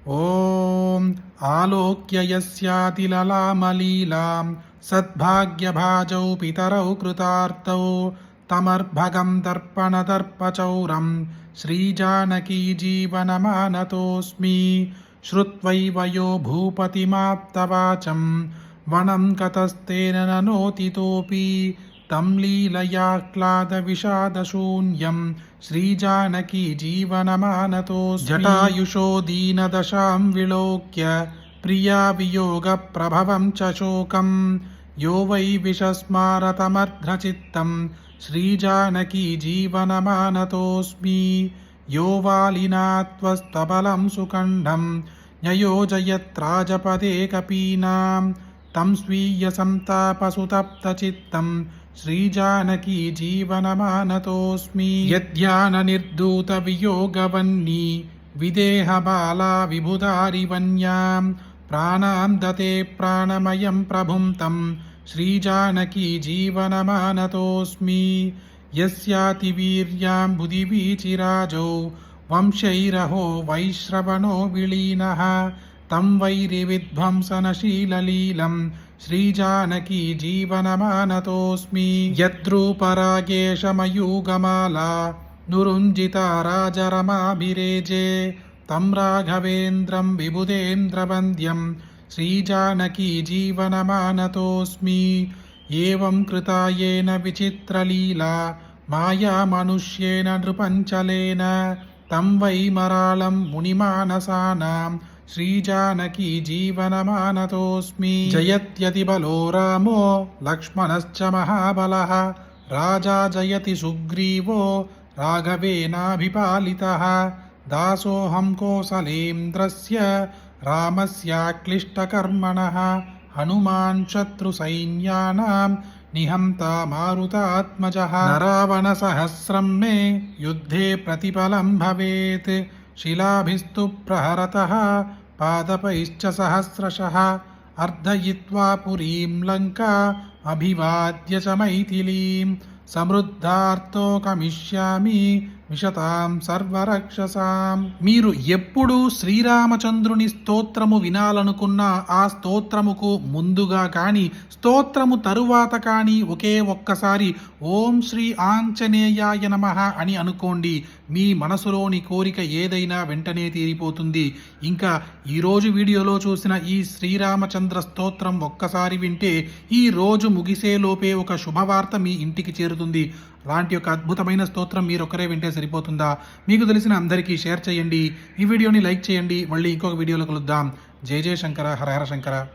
ॐ आलोक्य यस्यातिललामलीलां सद्भाग्यभाजौ पितरौ कृतार्थौ तमर्भगं दर्पणदर्पचौरं श्रीजानकीजीवनमानतोऽस्मि। श्रुत्वैव यो भूपतिमाप्तवाचं वनं गतस्तेन ननोतितोऽपि तं लीलयाह्लादविषादशून्यं श्रीजानकी जीवनमानतोऽस्मि। जटायुषो दीनदशां विलोक्य प्रिया वियोगप्रभवं च शोकं यो वै विषस्मारतमर्ध्रचित्तं श्रीजानकी जीवनमानतोऽस्मि। यो वालिनात्वस्तबलं सुकण्ठं न्ययोजयत्राजपदे कपीनां तं स्वीयसन्तापसुतप्तचित्तं श्रीजानकी जीवनमानतोऽस्मि। यद्ध्याननिर्धूतवियोगवह्नि विदेहबाला विबुधारिवन्यां प्राणां दते प्राणमयं प्रभुं तं श्रीजानकी जीवनमानतोऽस्मि। यस्यातिवीर्यां बुधिवीचिराजौ वंशैरहो वैश्रवणो विलीनः तं वैरिविध्वंसनशीललीलं श्रीजानकी जीवनमानतोऽस्मि। यद्रूपरागेशमयूगमाला नुरुञ्जिता राजरमाभिरेजे तं राघवेन्द्रं विबुधेन्द्रवन्द्यं श्रीजानकी जीवनमानतोऽस्मि। एवं कृता येन विचित्रलीला मायामनुष्येण नृपञ्चलेन तं वै मराळं मुनिमानसानां श्रीजानकी जीवनमानतोऽस्मि। जयत्यतिबलो रामो लक्ष्मणश्च महाबलः राजा जयति सुग्रीवो राघवेनाभिपालितः दासोऽहं कौसलेन्द्रस्य रामस्याक्लिष्टकर्मणः हनुमान् शत्रुसैन्यानां निहन्ता मारुतात्मजः। न रावणसहस्रं मे युद्धे प्रतिफलं भवेत् शिलाभिस्तु प्रहरतः पादपैश्च सहस्रशः अर्धयित्वा पुरीं लङ्का अभिवाद्य च मैथिलीं సమృద్ధార్థో కమిష్యామి విశతాం సర్వరక్షసాం. మీరు ఎప్పుడు శ్రీరామచంద్రుని స్తోత్రము వినాలనుకున్నా ఆ స్తోత్రముకు ముందుగా కానీ స్తోత్రము తరువాత కానీ ఒకే ఒక్కసారి ఓం శ్రీ ఆంజనేయాయ నమః అని అనుకోండి. మీ మనసులోని కోరిక ఏదైనా వెంటనే తీరిపోతుంది. ఇంకా ఈరోజు వీడియోలో చూసిన ఈ శ్రీరామచంద్ర స్తోత్రం ఒక్కసారి వింటే ఈ రోజు ముగిసేలోపే ఒక శుభవార్త మీ ఇంటికి చేరుతుంది. అలాంటి ఒక అద్భుతమైన స్తోత్రం మీరొక్కరే వింటే సరిపోతుందా? మీకు తెలిసిన అందరికీ షేర్ చేయండి. ఈ వీడియోని లైక్ చేయండి. మళ్ళీ ఇంకొక వీడియోలో కలుద్దాం. జయ జయ శంకర, హర హర శంకర.